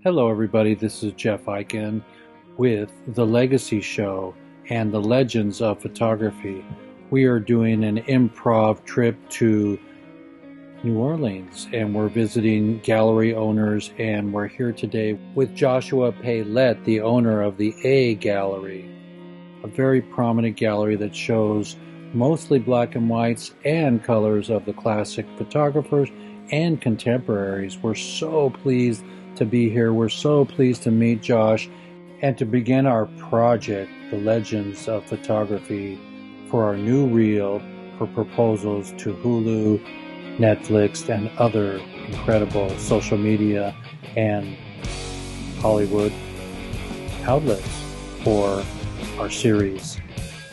Hello, everybody. This is Jeff Eichen with The Legacy Show and the Legends of Photography. We are doing an improv trip to New Orleans, and we're visiting gallery owners, and we're here today with Joshua Pilat, the owner of the A Gallery, a very prominent gallery that shows mostly black and whites and colors of the classic photographers and contemporaries. We're so pleased to be here. We're so pleased to meet Josh and to begin our project, The Legends of Photography, for our new reel for proposals to Hulu, Netflix, and other incredible social media and Hollywood outlets for our series,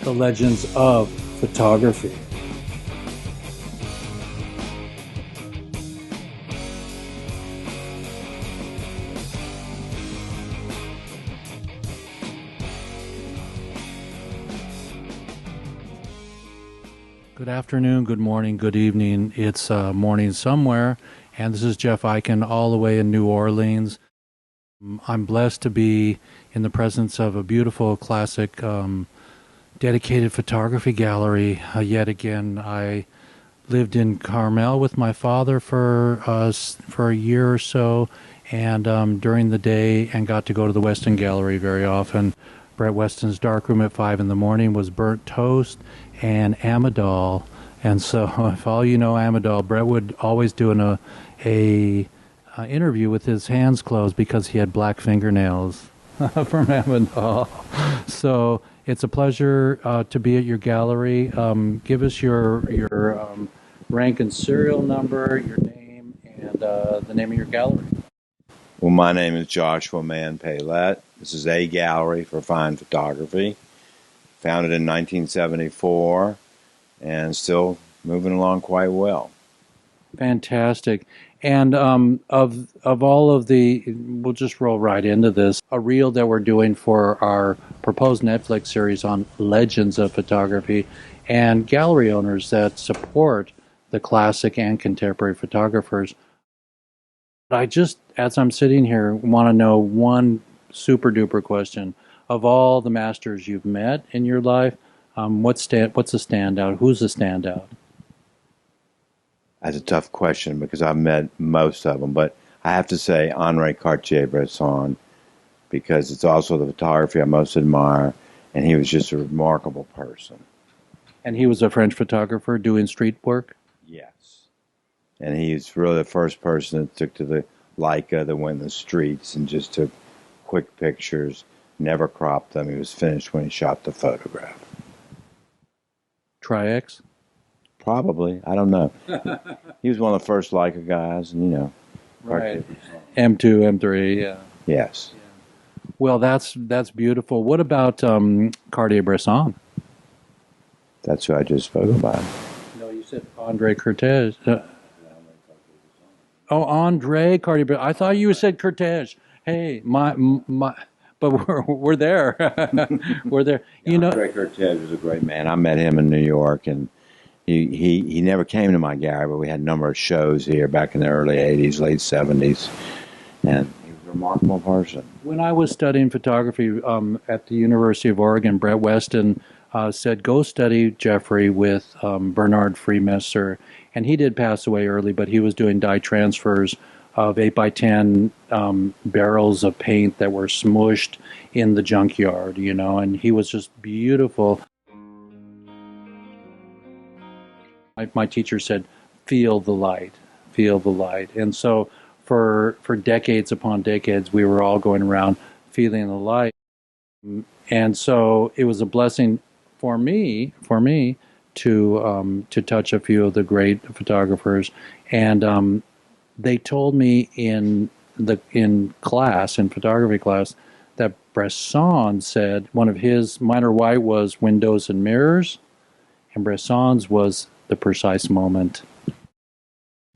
The Legends of Photography. Good afternoon, good morning, good evening. It's morning somewhere, and this is Jeff Eichen all the way in New Orleans. I'm blessed to be in the presence of a beautiful classic dedicated photography gallery. Yet again, I lived in Carmel with my father for a year or so, and during the day, and got to go to the Weston Gallery very often. Brett Weston's darkroom at 5 in the morning was burnt toast and Amidol. And so, if all you know Amidol, Brett would always do a interview with his hands closed because he had black fingernails from Amidol. So it's a pleasure to be at your gallery. Give us your rank and serial number, your name, and the name of your gallery. Well, my name is Joshua Pilat. This is A Gallery for Fine Photography, founded in 1974, and still moving along quite well. Fantastic. And of all of we'll just roll right into this, a reel that we're doing for our proposed Netflix series on Legends of Photography, and gallery owners that support the classic and contemporary photographers. I just, as I'm sitting here, want to know one super duper question. Of all the masters you've met in your life, what's a standout? Who's a standout? That's a tough question because I've met most of them, but I have to say Henri Cartier-Bresson, because it's also the photography I most admire, and he was just a remarkable person. And he was a French photographer doing street work? Yes. And he's really the first person that took to the Leica, that went in the streets and just took quick pictures, never cropped them. He was finished when he shot the photograph. Tri-X? Probably. I don't know. He was one of the first Leica guys, and Right. M2, M3, yeah. Yes. Yeah. Well, that's beautiful. What about Cartier-Bresson? That's who I just spoke about. No, you said Andre Cortez. Andre Cartier. I thought you said Cortez. Hey, but we're there. We're there. Andre Cortez was a great man. I met him in New York, and he never came to my gallery, but we had a number of shows here back in the early 80s, late 70s, and he was a remarkable person. When I was studying photography at the University of Oregon, Brett Weston said, go study Jeffrey with Bernard Freemesser. And he did pass away early, but he was doing dye transfers of 8x10 barrels of paint that were smushed in the junkyard, and he was just beautiful. My teacher said, feel the light, feel the light. And so for decades upon decades, we were all going around feeling the light. And so it was a blessing for me to touch a few of the great photographers, and they told me in photography class, that Bresson said one of his minor white was windows and mirrors, and Bresson's was the precise moment.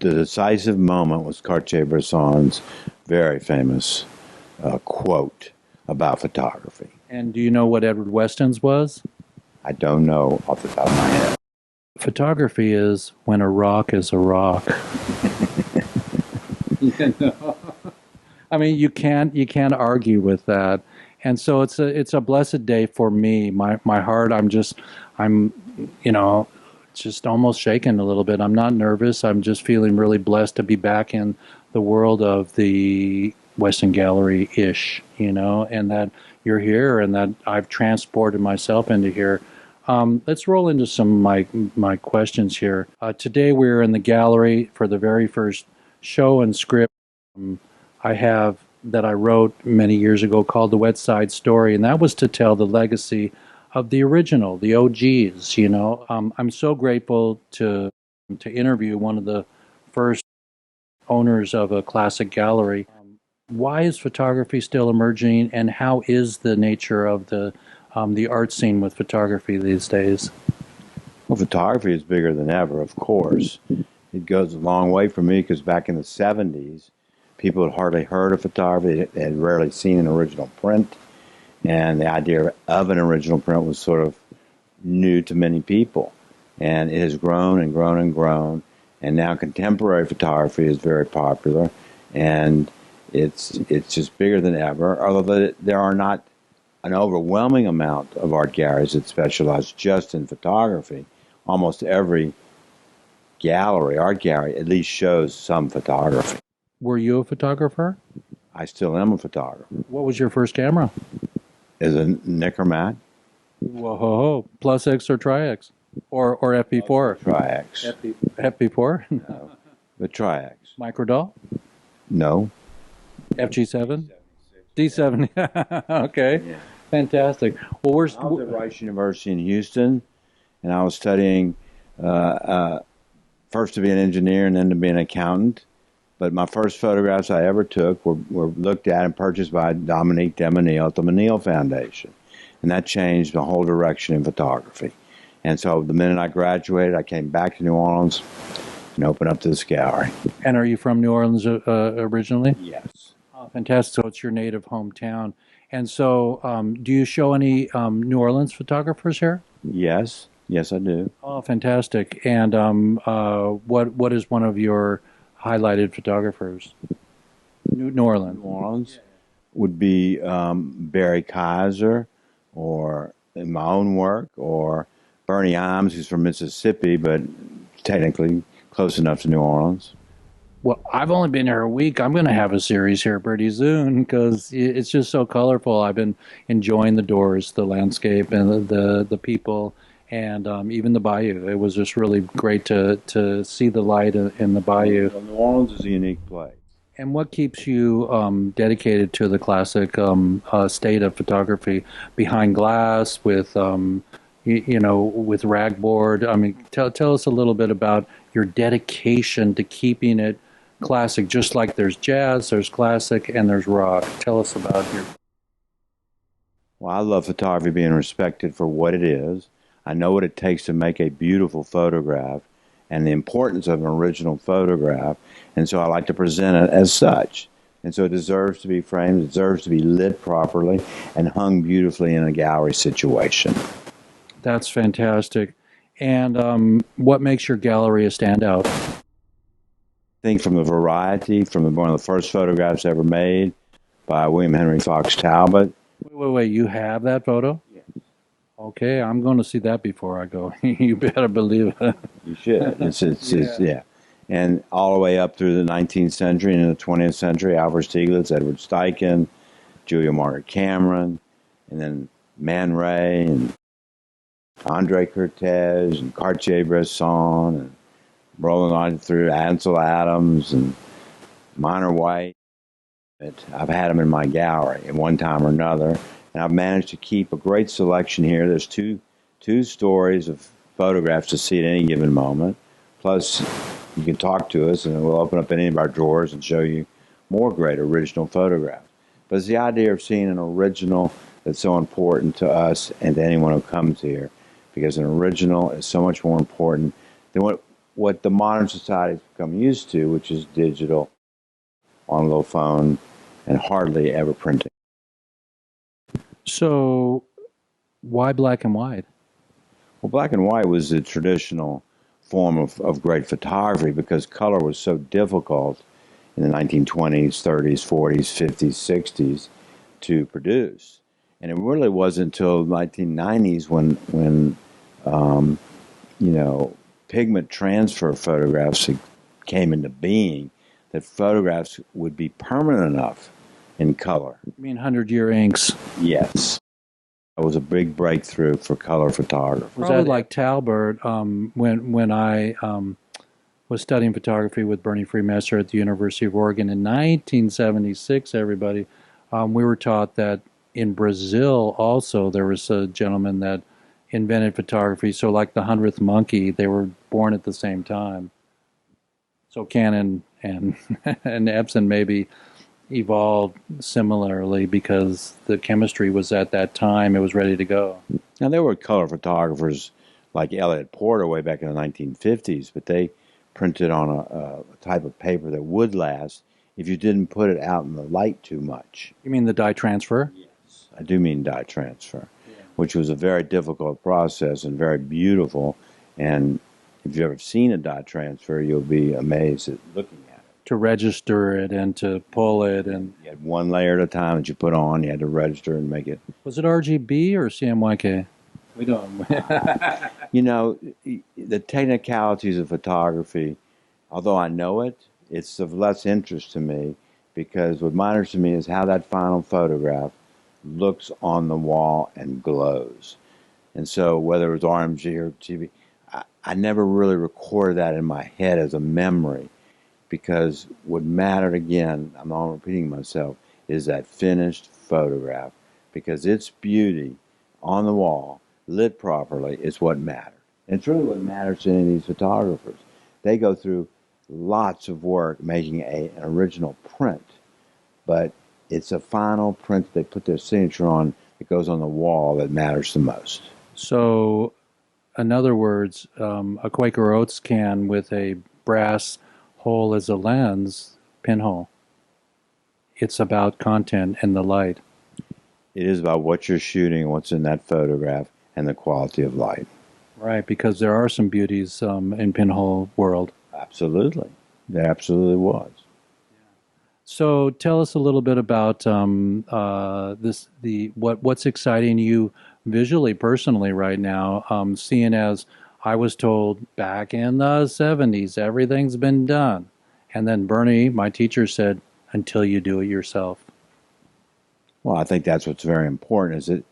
The decisive moment was Cartier-Bresson's very famous quote about photography. And do you know what Edward Weston's was? I don't know off the top of my head. Photography is when a rock is a rock. I mean, you can't argue with that. And so it's a blessed day for me. My heart, I'm you know just almost shaken a little bit. I'm not nervous. I'm just feeling really blessed to be back in the world of the Western Gallery ish, and that you're here and that I've transported myself into here. Let's roll into some of my questions here. Today we're in the gallery for the very first show and script I have that I wrote many years ago called The Wet Side Story, and that was to tell the legacy of the original, the OGs. I'm so grateful to interview one of the first owners of a classic gallery. Why is photography still emerging, and how is the nature of the art scene with photography these days? Well, photography is bigger than ever, of course. It goes a long way for me because back in the 70s, people had hardly heard of photography. They had rarely seen an original print. And the idea of an original print was sort of new to many people. And it has grown and grown and grown. And now contemporary photography is very popular. And it's just bigger than ever, although there are not an overwhelming amount of art galleries that specialize just in photography. Almost every art gallery, at least shows some photography. Were you a photographer? I still am a photographer. What was your first camera? Is a Nikkormat. Whoa, plus X or Tri-X? Or FP4? Tri-X. FP4? No, the Tri-X. Microdoll? No. FG7? D7? Okay, Yeah. fantastic. Well, I was at Rice University in Houston, and I was studying first to be an engineer and then to be an accountant. But my first photographs I ever took were looked at and purchased by Dominique Demonil at the Menil Foundation. And that changed the whole direction in photography. And so the minute I graduated, I came back to New Orleans and opened up this gallery. And are you from New Orleans originally? Yes. Oh, fantastic. So it's your native hometown. And so do you show any New Orleans photographers here? Yes. Yes, I do. Oh, fantastic. And what is one of your highlighted photographers? New Orleans. New Orleans would be Barry Kaiser, or in my own work, or Bernie Imes, who's from Mississippi, but technically close enough to New Orleans. Well, I've only been here a week. I'm going to have a series here pretty soon because it's just so colorful. I've been enjoying the doors, the landscape, and the people, and even the bayou. It was just really great to see the light in the bayou. Well, New Orleans is a unique place. And what keeps you dedicated to the classic state of photography behind glass with with ragboard? I mean, tell us a little bit about your dedication to keeping it classic, just like there's jazz, there's classic, and there's rock. Tell us about your... Well, I love photography being respected for what it is. I know what it takes to make a beautiful photograph and the importance of an original photograph, and so I like to present it as such. And so it deserves to be framed, it deserves to be lit properly, and hung beautifully in a gallery situation. That's fantastic. And what makes your gallery a standout? I think from the variety, from one of the first photographs ever made by William Henry Fox Talbot. Wait, you have that photo? Yes. Okay, I'm going to see that before I go. You better believe it. You should. Yeah. And all the way up through the 19th century and in the 20th century, Alfred Stieglitz, Edward Steichen, Julia Margaret Cameron, and then Man Ray, and Andre Cortez, and Cartier-Bresson, and rolling on through Ansel Adams and Minor White. I've had them in my gallery at one time or another, and I've managed to keep a great selection here. There's two stories of photographs to see at any given moment. Plus, you can talk to us, and we'll open up any of our drawers and show you more great original photographs. But it's the idea of seeing an original that's so important to us and to anyone who comes here, because an original is so much more important than what the modern society has become used to, which is digital, on a little phone, and hardly ever printing. So, why black and white? Well, black and white was the traditional form of great photography because color was so difficult in the 1920s, 30s, 40s, 50s, 60s to produce. And it really wasn't until the 1990s when you know, pigment transfer photographs came into being that photographs would be permanent enough in color. You mean 100-year inks? Yes. It was a big breakthrough for color photography. Was that like Talbert when I was studying photography with Bernie Freemesser at the University of Oregon in 1976, everybody, we were taught that in Brazil also there was a gentleman that invented photography. So like the 100th monkey, they were born at the same time. So Canon and and Epson maybe evolved similarly because the chemistry was at that time, it was ready to go. Now, there were color photographers like Elliott Porter way back in the 1950s, but they printed on a type of paper that would last if you didn't put it out in the light too much. You mean the dye transfer? Yes. I do mean dye transfer, which was a very difficult process and very beautiful. And if you've ever seen a dye transfer, you'll be amazed at looking at it. To register it and to pull it. And you had one layer at a time that you put on. You had to register and make it. Was it RGB or CMYK? We don't. You know, the technicalities of photography, although I know it, it's of less interest to me because what matters to me is how that final photograph looks on the wall and glows. And so whether it was RMG or TV, I never really recorded that in my head as a memory because what mattered, again, I'm not repeating myself, is that finished photograph because its beauty on the wall, lit properly, is what mattered. And it's really what matters to any of these photographers. They go through lots of work making an original print, but it's a final print they put their signature on that goes on the wall that matters the most. So, in other words, a Quaker Oats can with a brass hole as a lens, pinhole. It's about content and the light. It is about what you're shooting, what's in that photograph, and the quality of light. Right, because there are some beauties in pinhole world. Absolutely. There absolutely was. So tell us a little bit about what's exciting you visually, personally, right now. Seeing as I was told back in the 70s, everything's been done, and then Bernie, my teacher, said, "Until you do it yourself." Well, I think that's what's very important. Is that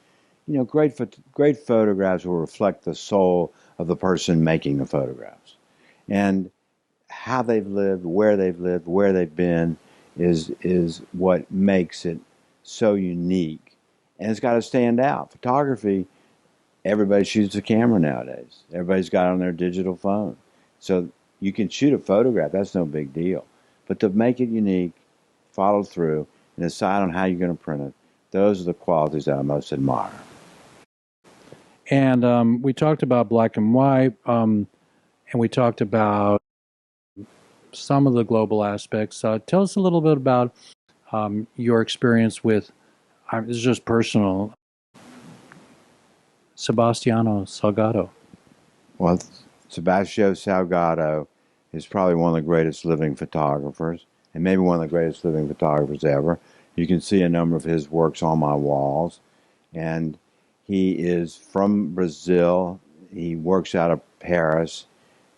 great photographs will reflect the soul of the person making the photographs, and how they've lived, where they've been, is what makes it so unique. And it's got to stand out. Photography, everybody shoots a camera nowadays. Everybody's got it on their digital phone. So you can shoot a photograph, that's no big deal. But to make it unique, follow through, and decide on how you're going to print it, those are the qualities that I most admire. And we talked about black and white, and we talked about some of the global aspects. Tell us a little bit about your experience with, this is just personal, Sebastiano Salgado. Well, Sebastiano Salgado is probably one of the greatest living photographers, and maybe one of the greatest living photographers ever. You can see a number of his works on my walls, and he is from Brazil. He works out of Paris,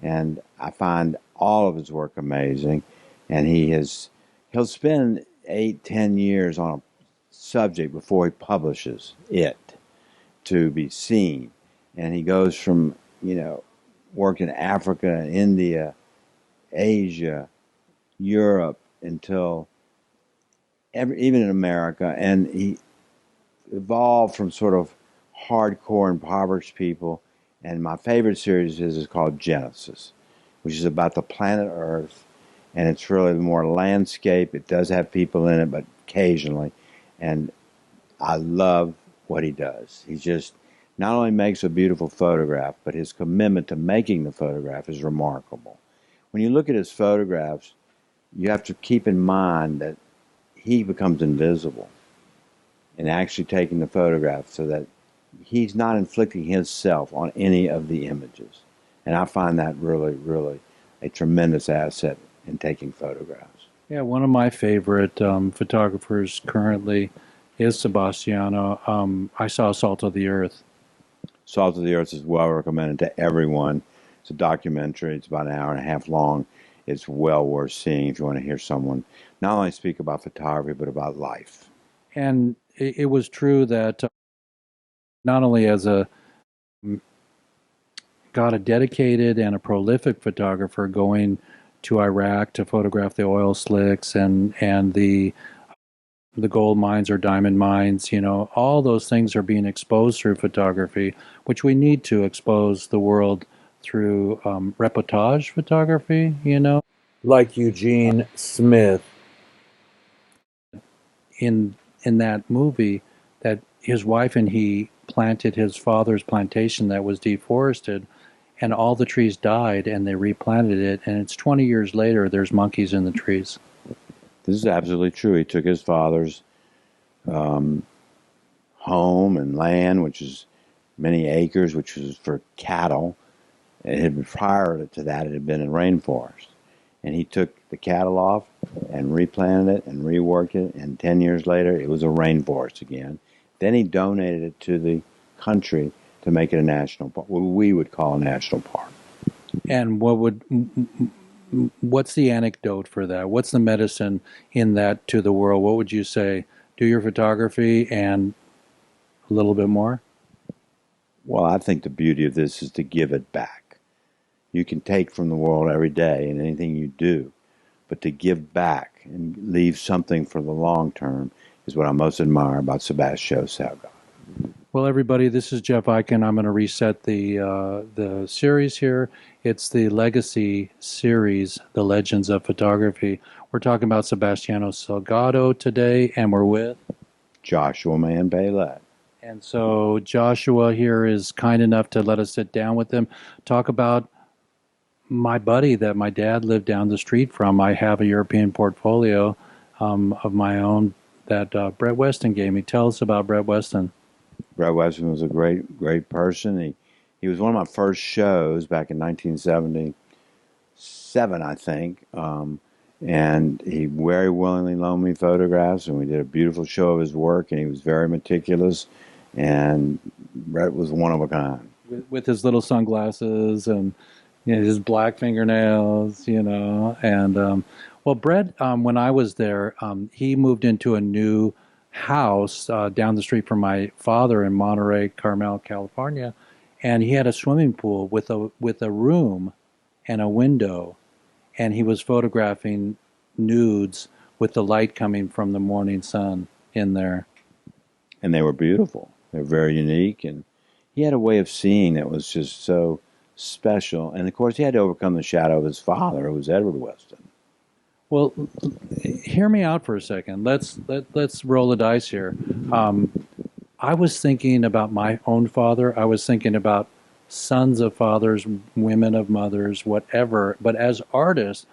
and I find all of his work amazing. And he'll spend 8-10 years on a subject before he publishes it to be seen. And he goes from, work in Africa, India, Asia, Europe, until even in America. And he evolved from sort of hardcore impoverished people. And my favorite series is called Genesis, which is about the planet Earth. And it's really more landscape. It does have people in it, but occasionally. And I love what he does. He just not only makes a beautiful photograph, but his commitment to making the photograph is remarkable. When you look at his photographs, you have to keep in mind that he becomes invisible in actually taking the photograph so that he's not inflicting himself on any of the images. And I find that really, really a tremendous asset in taking photographs. Yeah, one of my favorite photographers currently is Sebastiano. I saw Salt of the Earth. Salt of the Earth is well recommended to everyone. It's a documentary. It's about an hour and a half long. It's well worth seeing if you want to hear someone not only speak about photography but about life. And it was true that not only as a got a dedicated and a prolific photographer going to Iraq to photograph the oil slicks and the gold mines or diamond mines, all those things are being exposed through photography, which we need to expose the world through reportage photography. Like Eugene Smith in that movie, that his wife and he planted his father's plantation that was deforested, and all the trees died, and they replanted it, and it's 20 years later, there's monkeys in the trees. This is absolutely true. He took his father's um, home and land, which is many acres, which was for cattle. It had been, prior to that, it had been in rainforest. And he took the cattle off and replanted it and reworked it. And 10 years later, it was a rainforest again. Then he donated it to the country to make it a national park, what we would call a national park. And what's the anecdote for that? What's the medicine in that to the world? What would you say? Do your photography and a little bit more? Well, I think the beauty of this is to give it back. You can take from the world every day in anything you do, but to give back and leave something for the long term is what I most admire about Sebastião Salgado. Well, everybody, this is Jeff Eichen. I'm going to reset the series here. It's the Legacy series, The Legends of Photography. We're talking about Sebastiano Salgado today, and we're with. Joshua Man Baylett. And so Joshua here is kind enough to let us sit down with him, talk about my buddy that my dad lived down the street from. I have a European portfolio of my own that Brett Weston gave me. Tell us about Brett Weston. Brett Weston was a great person. He was one of my first shows back in 1977, I think. And he very willingly loaned me photographs, and we did a beautiful show of his work, and he was very meticulous. And Brett was one of a kind. With his little sunglasses and his black fingernails. And well, Brett, when I was there, he moved into a new house down the street from my father in Monterey, Carmel, California, and he had a swimming pool with a room and a window, and he was photographing nudes with the light coming from the morning sun in there. And they were beautiful. They were very unique, and he had a way of seeing that was just so special. And of course, he had to overcome the shadow of his father, who was Edward Weston. Well, hear me out for a second. Let's roll the dice here. I was thinking about my own father. I was thinking about sons of fathers, women of mothers, whatever. But as artists,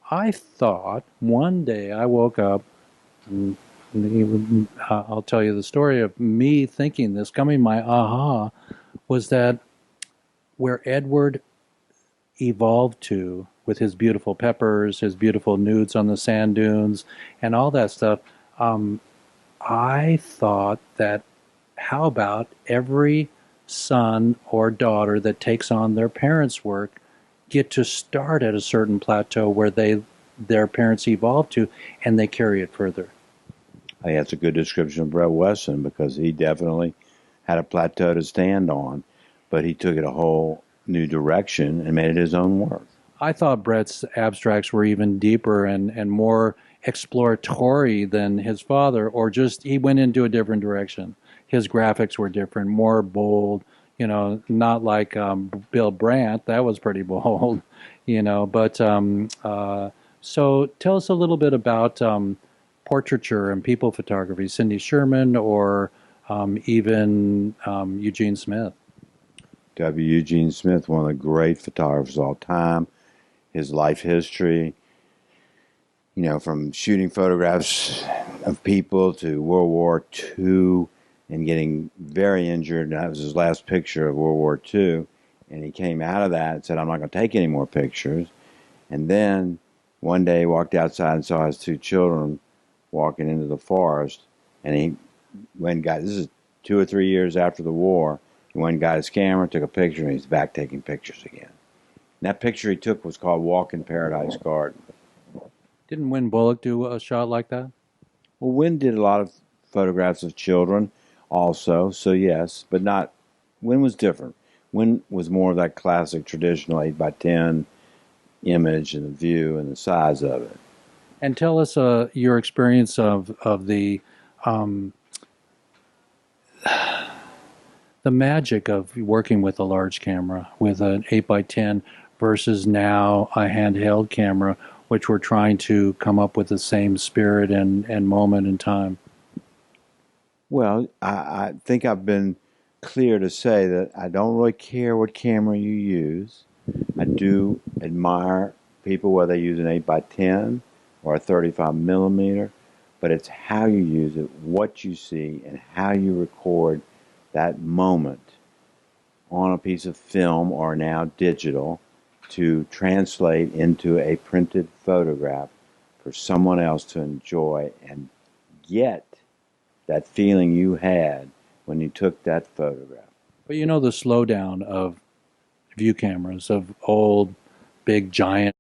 I thought one day I woke up. And I'll tell you the story of me thinking this. Coming, my aha was that where Edward evolved to with his beautiful peppers, his beautiful nudes on the sand dunes, and all that stuff, I thought that how about every son or daughter that takes on their parents' work get to start at a certain plateau where their parents evolved to, and they carry it further. I think that's a good description of Brett Weston because he definitely had a plateau to stand on, but he took it a whole new direction and made it his own work. I thought Brett's abstracts were even deeper and more exploratory than his father, or just he went into a different direction. His graphics were different, more bold, not like Bill Brandt. That was pretty bold. But so tell us a little bit about portraiture and people photography, Cindy Sherman or even Eugene Smith. W. Eugene Smith, one of the great photographers of all time. His life history, from shooting photographs of people to World War II and getting very injured. That was his last picture of World War II. And he came out of that and said, I'm not going to take any more pictures. And then One day he walked outside and saw his two children walking into the forest, and he went and got, this is 2 or 3 years after the war, he went and got his camera, took a picture, and he's back taking pictures again. And that picture he took was called Walk in Paradise Garden. Didn't Win Bullock do a shot like that? Well, Wynn did a lot of photographs of children also, so yes, but not, Wynn was different. Wynn was more of that classic traditional 8 by 10 image and the view and the size of it. And tell us your experience of um, the magic of working with a large camera, with an 8 by 10 versus now a handheld camera, which we're trying to come up with the same spirit and moment in time. Well, I think I've been clear to say that I don't really care what camera you use. I do admire people whether they use an 8 by 10 or a 35 millimeter, but it's how you use it, what you see, and how you record that moment on a piece of film or now digital to translate into a printed photograph for someone else to enjoy and get that feeling you had when you took that photograph. But you know the slowdown of view cameras, of old, big, giant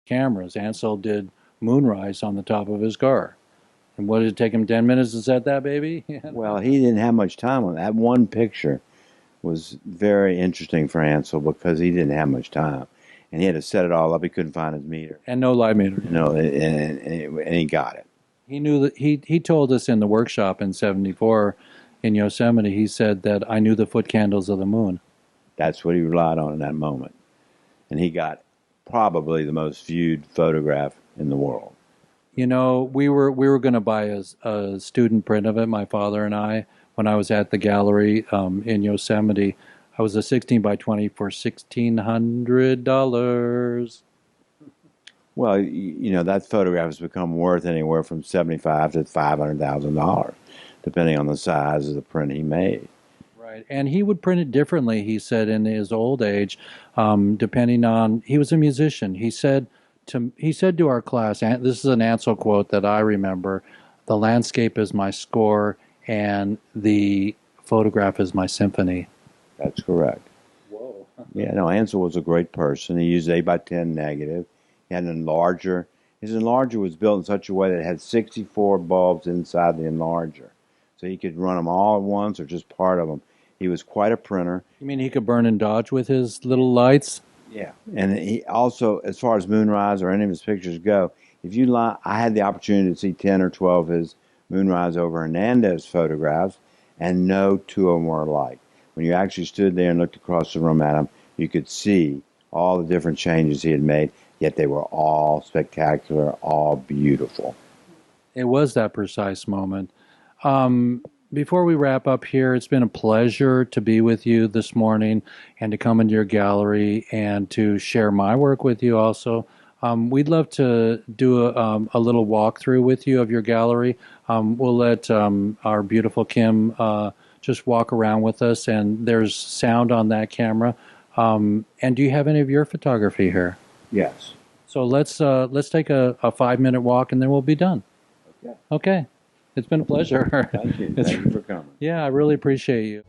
cameras. Ansel did Moonrise on the top of his car. And what did it take him 10 minutes to set that baby? Well, he didn't have much time on that. One picture was very interesting for Ansel because he didn't have much time. And he had to set it all up. He couldn't find his meter. And no light meter. And he got it. He knew that he told us in the workshop in '74 in Yosemite, he said that I knew the foot candles of the moon. That's what he relied on in that moment. And he got probably the most viewed photograph in the world. You know, we were going to buy a student print of it, my father and I, when I was at the gallery in Yosemite. I was a 16 by 20 for $1,600. Well, you know, that photograph has become worth anywhere from $75,000 to $500,000, depending on the size of the print he made. Right, and he would print it differently, he said, in his old age, depending on, he was a musician. He said to our class, and this is an Ansel quote that I remember, the landscape is my score and the photograph is my symphony. That's correct. Whoa. Yeah, no, Ansel was a great person. He used 8 by 10 negative. He had an enlarger. His enlarger was built in such a way that it had 64 bulbs inside the enlarger. So he could run them all at once or just part of them. He was quite a printer. You mean he could burn and dodge with his little lights? Yeah. And he also, as far as Moonrise or any of his pictures go, I had the opportunity to see 10 or 12 of his Moonrise over Hernandez photographs, and no two of them were alike. When you actually stood there and looked across the room at him, you could see all the different changes he had made, yet they were all spectacular, all beautiful. It was that precise moment. Before we wrap up here, it's been a pleasure to be with you this morning and to come into your gallery and to share my work with you also. We'd love to do a little walkthrough with you of your gallery. We'll let our beautiful Kim just walk around with us, and there's sound on that camera. And do you have any of your photography here? Yes. So let's take a 5-minute walk, and then we'll be done. Okay. Okay. It's been a pleasure. Thank you. Thank you for coming. Yeah, I really appreciate you.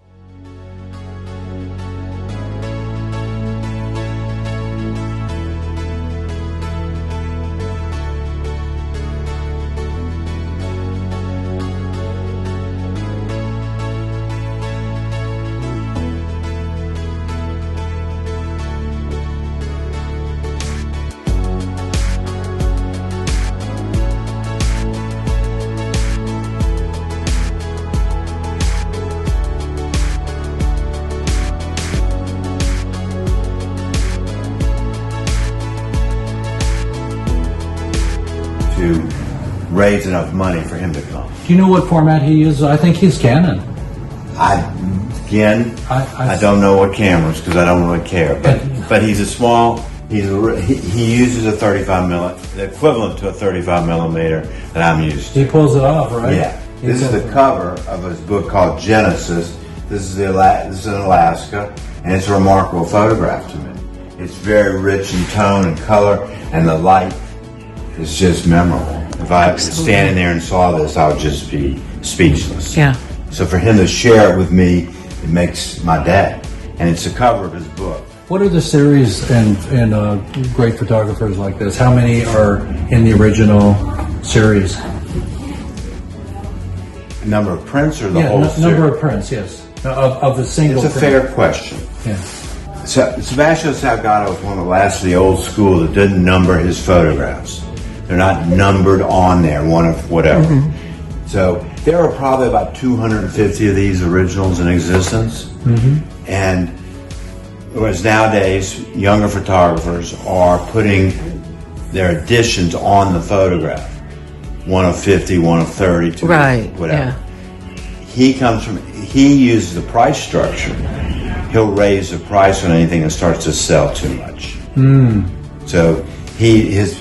To raise enough money for him to come. Do you know what format he uses? I think he's Canon. I don't know what cameras because I don't really care. But he's a small. He uses a 35 millimeter, the equivalent to a 35 millimeter that I'm used to. He pulls it off, right? Yeah. This is the cover of his book called Genesis. This is in Alaska, and it's a remarkable photograph to me. It's very rich in tone and color, and the light is just memorable. If I was standing there and saw this, I would just be speechless. Yeah. So for him to share it with me, it makes my day. And it's the cover of his book. What are the series and great photographers like this? How many are in the original series? Number of prints or the whole series? Number of prints, yes. Of the single It's a print. fair question. Yeah. So, Sebastian Salgado was one of the last of the old school that didn't number his photographs. They're not numbered on there, one of whatever. Mm-hmm. So there are probably about 250 of these originals in existence. Mm-hmm. And whereas nowadays, younger photographers are putting their additions on the photograph. One of 50, one of 30, two, Right, whatever. yeah. He uses the price structure. He'll raise the price on anything that starts to sell too much. So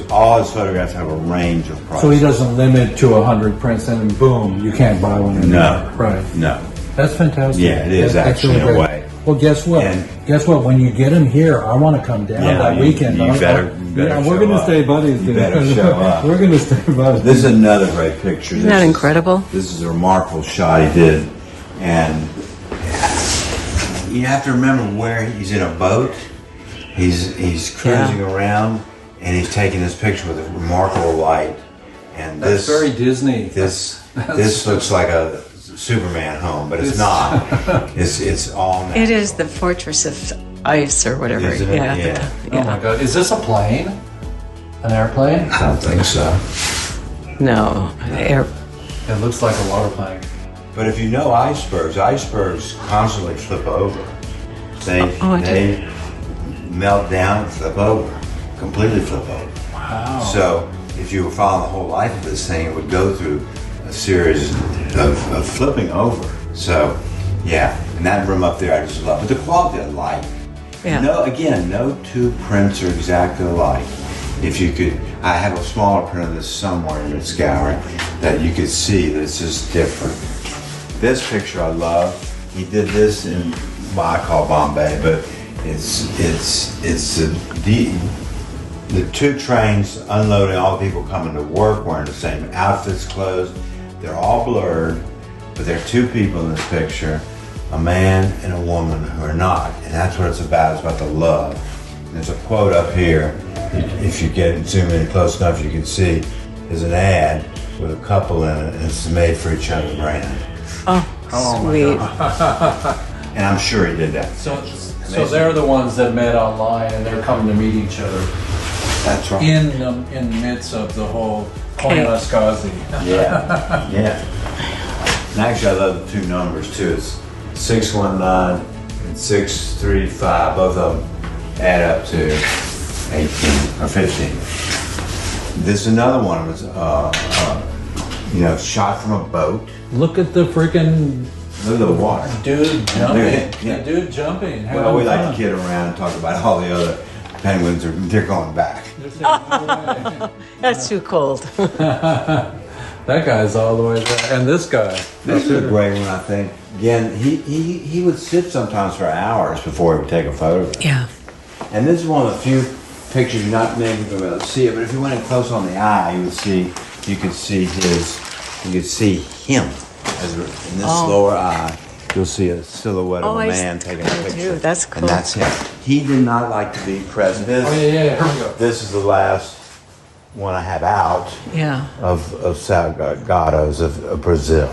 all his photographs have a range of prices. So he doesn't limit to 100 prints and then boom, you can't buy one anymore. No. Right. No. That's fantastic. Yeah, it is That's actually really in a great. way. Well, guess what? Guess what? When you get him here, I want to come down that weekend. You better Yeah, we're show going to up. stay buddies. You dude. better show up. We're going to stay buddies. This is another great picture. Isn't that incredible? This is a remarkable shot he did. And you have to remember where he's in a boat. He's cruising around, and he's taking this picture with a remarkable light. And That's very Disney. This looks like a Superman home, but it's not. It's all natural. It is the Fortress of Ice or whatever. Isn't it? Yeah. Oh my God! Is this a plane? An airplane? I don't think so. No. It looks like a water plane. But if you know icebergs constantly flip over. They melt down and flip over, completely flip over. Wow. So if you were following the whole life of this thing, it would go through a series of flipping over. So yeah, and that room up there I just love. But the quality of light. Yeah. No two prints are exactly alike. If you could, I have a smaller print of this somewhere in this gallery that you could see that it's just different. This picture I love. He did this in what I call Bombay, but it's the two trains unloading, all the people coming to work wearing the same outfits, clothes. They're all blurred, but there are two people in this picture, a man and a woman who are not, and that's what it's about. It's about the love. And there's a quote up here. If you zoom in close enough, you can see there's an ad with a couple in it, and it's made for each other brand. Oh, sweet. And I'm sure he did that. So they're the ones that met online, and they're coming to meet each other That's right. in the midst of the whole Koyaanisqatsi. Yeah, yeah. And actually, I love the two numbers too. It's 619 and 635. Both of them add up to 18 or 15. This is another one. It was, shot from a boat. Look at the freaking Look at the water. dude jumping. Yeah. The dude jumping. Well, we like Having to kid around and talk about all the other penguins. They're going back. fun. That's too cold. That guy's all the way there. And this guy. This is a great one, I think. Again, he would sit sometimes for hours before he would take a photograph. Yeah. And this is one of the few pictures you're not maybe going to be able to see it, but if you went in close on the eye, you could see him. In this lower eye, you'll see a silhouette of a man taking a picture. That's cool. And that's him. He did not like to be present. Oh, yeah. Here we go. This is the last one I have out Yeah. of Salgados of Brazil.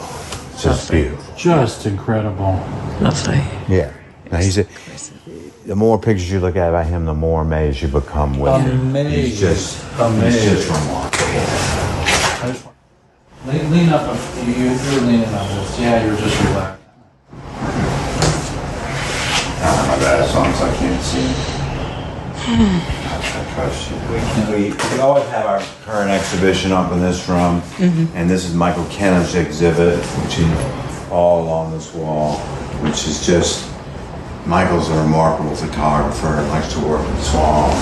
It's just beautiful. Just incredible. Lovely. Yeah. Now the more pictures you look at about him, the more amazed you become with him. Amazing. He's just remarkable. Lean up. You're leaning on this. Yeah, you're just relaxed. My bad, as long as I can't see him. I trust you. We always have our current exhibition up in this room, and this is Michael Kenna's exhibit, which is all along this wall, which is just, Michael's a remarkable photographer and likes to work with small.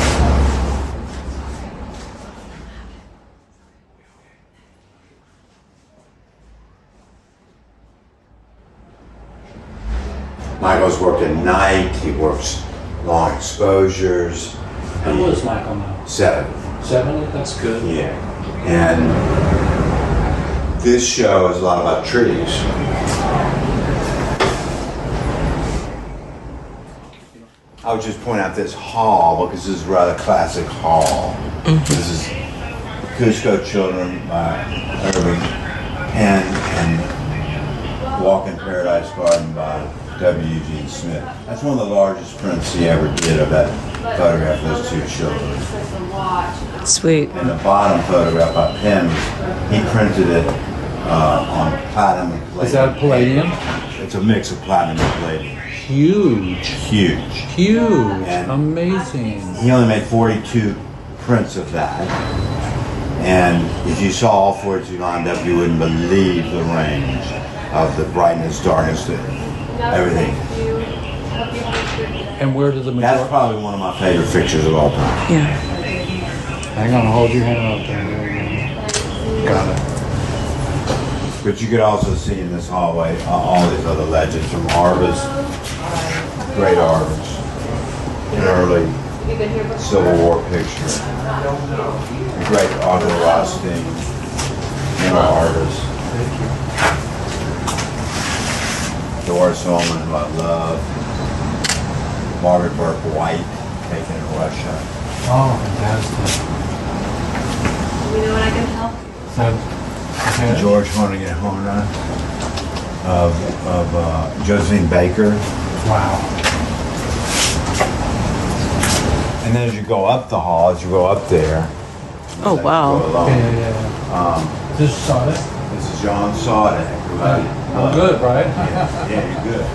Michael's worked at night, he works long exposures. How old is Michael now? 70. 70? That's good. Yeah. And this show is a lot about trees. I would just point out this hall because this is a rather classic hall. This is Cusco Children by Irving and Walk in Paradise Garden by W. Eugene Smith. That's one of the largest prints he ever did of that photograph of those two children. Sweet. And the bottom photograph by Penn, he printed it on platinum and palladium. Is that palladium? It's a mix of platinum and palladium. Huge. Huge. Huge. And amazing. he only made 42 prints of that. And if you saw all 42 lined up, you wouldn't believe the range of the brightness, darkness, everything. And where does the That's majority... probably one of my favorite pictures of all time. Yeah. Hang on, hold your hand up there. There you go. Got it. But you could also see in this hallway all these other legends from Arvis, great Arvis, an early Civil War picture, the great Arthur Rothstein, Arvis, Doris Ullman, who I love, Margaret Burke White, taken in Russia. Oh, fantastic. You know what I can help? George Horner of Josephine Baker. Wow. And then as you go up the hall, as you go up there. Oh, wow. Go along, Yeah. This is Sonic. This is John Sadek. I'm good, right? Yeah, you're good.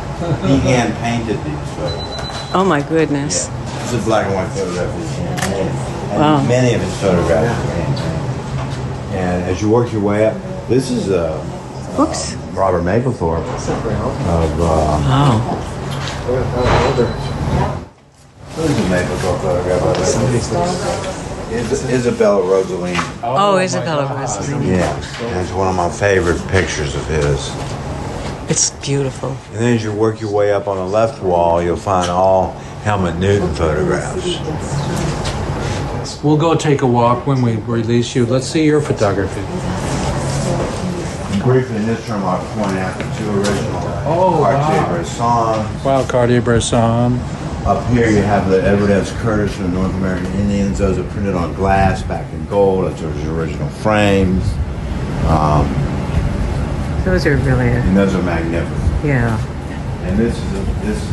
He hand painted these photographs. Oh, my goodness. Yeah. This is a black and white photograph that he hand painted. And Wow. many of his photographs were hand painted. And as you work your way up, this is Whoops. Robert Mapplethorpe of Wow. this is a Mapplethorpe photograph of Isabella Rossellini. Oh, Isabella Rossellini. Yeah, and it's one of my favorite pictures of his. It's beautiful. And then as you work your way up on the left wall, you'll find all Helmut Newton photographs. We'll go take a walk when we release you. Let's see your photography. And briefly in this term, I'll point out the two original Cartier-Bresson. Wow, Cartier-Bresson. Up here you have the Edward S. Curtis from North American Indians. Those are printed on glass, backed in gold. Those are his original frames. Those are really, And those are magnificent. yeah. And this is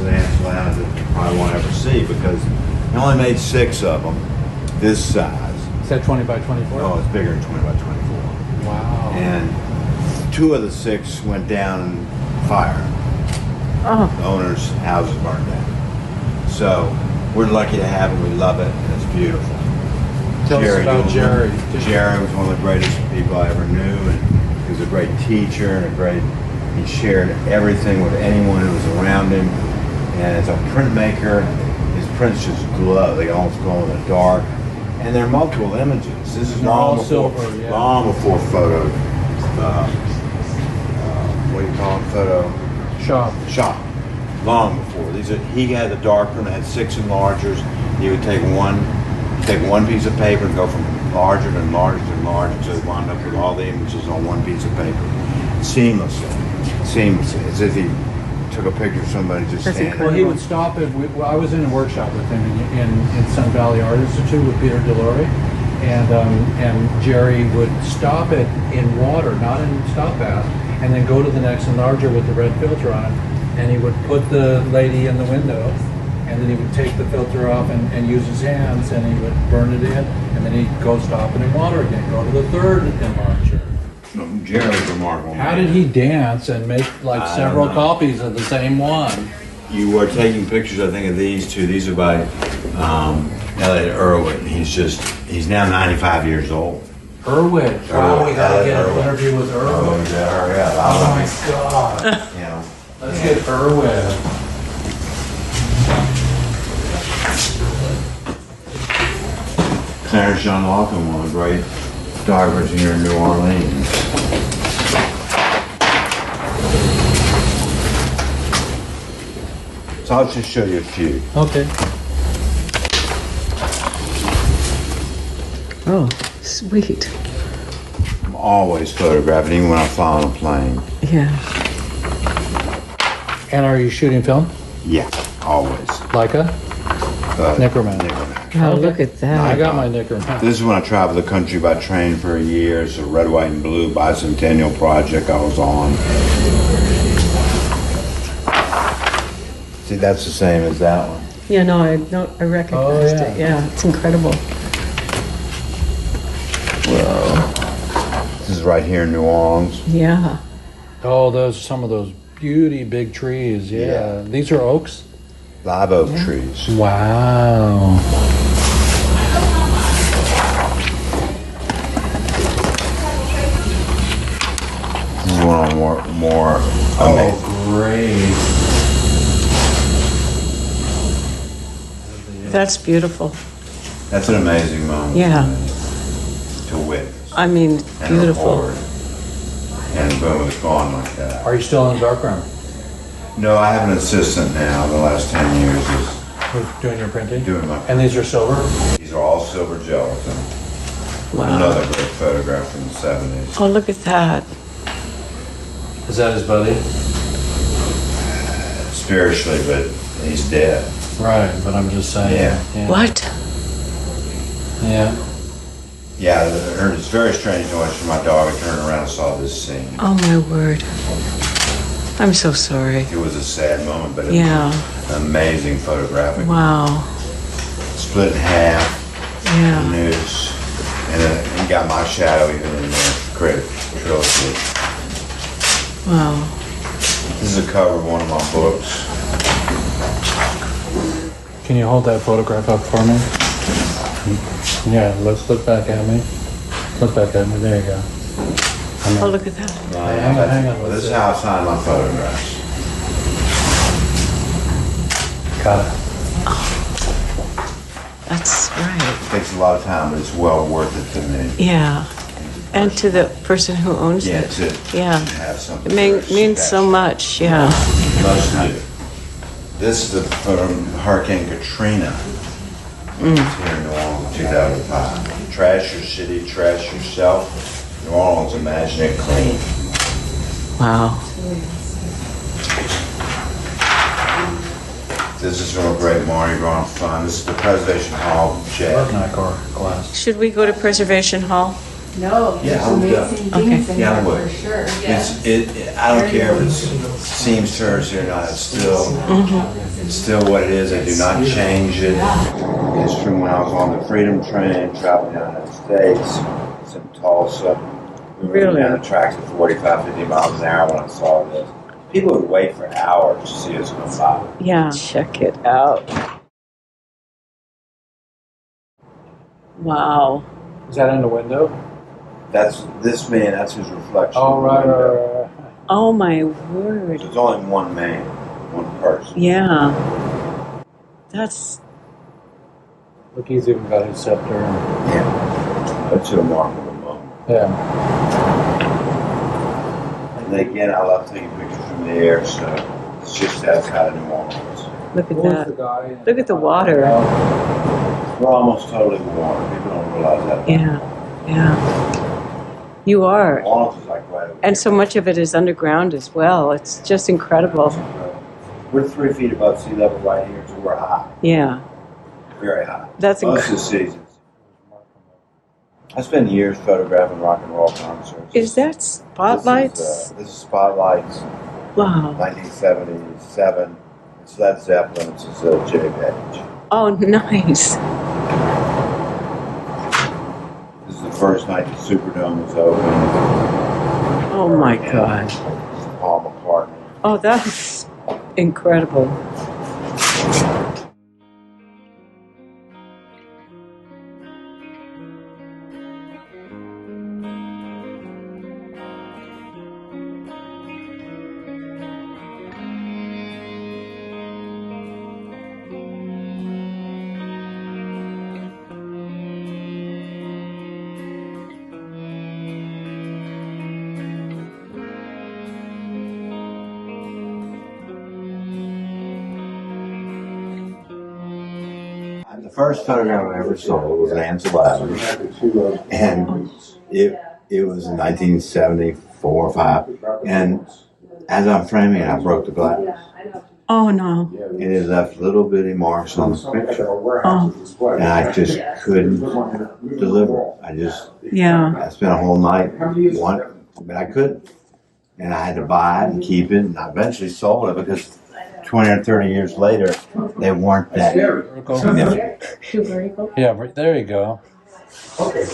an Ancelana that you probably won't ever see because he only made 6 of them this size. Is that 20 by 24? Oh, it's bigger than 20 by 24. Wow. And 2 of the 6 went down in fire. Oh, The owner's houses burned down. So we're lucky to have it. We love it, and it's beautiful. Tell us about Gould. Jerry. Jerry was one of the greatest people I ever knew, and he was a great teacher and he shared everything with anyone who was around him. And as a printmaker, his prints just glow. They almost glow in the dark. And there are multiple images. This is long before, silver, yeah. long before photo. What do you call it? Photo shop. Long before. He had the dark print. It had 6 enlargers. He would take one piece of paper and go from larger to larger to larger until he wound up with all the images on one piece of paper, seamlessly. As if he took a picture of somebody just That's standing. Well, he would stop it. I was in a workshop with him in Sun Valley Art Institute with Peter Delory, and Jerry would stop it in water, not in stop bath, and then go to the next enlarger with the red filter on it, and he would put the lady in the window, and then he would take the filter off and use his hands, and he would burn it in, and then he'd go stop it in water again, go to the third enlarger. Jerry was remarkable. How did he dance and make like I several don't know. copies of the same one? You were taking pictures, I think, of these two. These are by Elliot Irwin. He's now 95 years old. Irwin. Wow, we gotta get an Irwin. interview with Irwin. Oh, my God. yeah. Let's get Irwin. Clarence John Lawson, one of the great photographers here in New Orleans. So I'll just show you a few. Okay. oh, sweet. always photographing, even when I fly on a plane. Yeah. And are you shooting film? Yeah, always. Leica? Nickerman. Oh, look at that. I got my Nickerman. This is when I traveled the country by train for a year. It's a red, white, and blue bicentennial project I was on. See, that's the same as that one. Yeah, no, I recognized it. Yeah, it's incredible. This is right here in New Orleans. Yeah. Oh, some of those beauty big trees. Yeah. These are oaks? Live oak trees. Wow. This is one of more amazing. Great. That's beautiful. That's an amazing moment. Yeah. To witness. I mean, And beautiful. record. And boom, it's gone like that. Are you still in the darkroom? No, I have an assistant now. The last 10 years is Who's doing your printing? doing my. And these are silver? These are all silver gelatin. Wow. Another great photograph from the 70s. Oh, look at that. Is that his buddy? Spiritually, but he's dead. Right, but I'm just saying. Yeah. What? Yeah. Yeah, I heard this very strange noise from my dog. I turned around and saw this scene. Oh, my word. I'm so sorry. It was a sad moment, but it Yeah. was an amazing photographic. Wow. Split in half, the Yeah. noose, and it got my shadow even in there. Great trilogy. Wow. This is a cover of one of my books. Can you hold that photograph up for me? Yeah, let's look back at me. Look back at me. There you go. Oh, look at that. Hang on. Well, this is how I sign my photographs. Got it. That's right. It takes a lot of time, but it's well worth it to me. Yeah. And to the person who owns Yeah, it. to Yeah. have something. It means so much. Yeah. Most do. This is the from Hurricane Katrina. Here in New Orleans, 2005. Trash your city, trash yourself. New Orleans, imagine it clean. Wow. This is from a great Mardi Gras fund. This is the Preservation Hall check. Car glass. Should we go to Preservation Hall? No, Yeah, there's I would go. amazing things in Yeah, I there would. for sure. I don't care if it seems Thursday or not. It's still what it is. I do not change it. It's from when I was on the Freedom Train, traveling the United States. It's in Tulsa. We were Really? down the tracks at 45, 50 miles an hour when I saw this. People would wait for hours to see us go by. Yeah. Check it out. Wow. Is that in the window? That's this man. That's his reflection. Oh, in the right. window. Oh, my word. So it's only one man, one person. Yeah. That's, Look, he's even got his scepter. Yeah. That's a remarkable moment. Yeah. And again, I love taking pictures from the air, so it's just outside of New Orleans. look at Who was that. the guy? Look at the water. We're almost totally water. People don't realize that. Yeah. Yeah. You are. New Orleans is like right over And so much of it is underground as well. It's just incredible. here. We're 3 feet above sea level right here, so we're high. Yeah. Very high. That's Most of the seasons. I spent years photographing rock and roll concerts. Is that spotlights? This is Spotlights, Wow. 1977. It's Led Zeppelin. It's Jimmy Page. Oh, nice. This is the first night the Superdome was open. Oh, my God. This is Paul McCartney. Oh, that's incredible. The first photograph I ever saw was an Ansel Adams, and it It was in 1974 or 5, and as I'm framing it, I broke the glass. Oh, no. And it left little bitty marks on the picture. Oh, And I just couldn't deliver. yeah. I spent a whole night but I couldn't. And I had to buy it and keep it, and I eventually sold it because 20 or 30 years later, they weren't that significant. Yeah, there you go. Okay.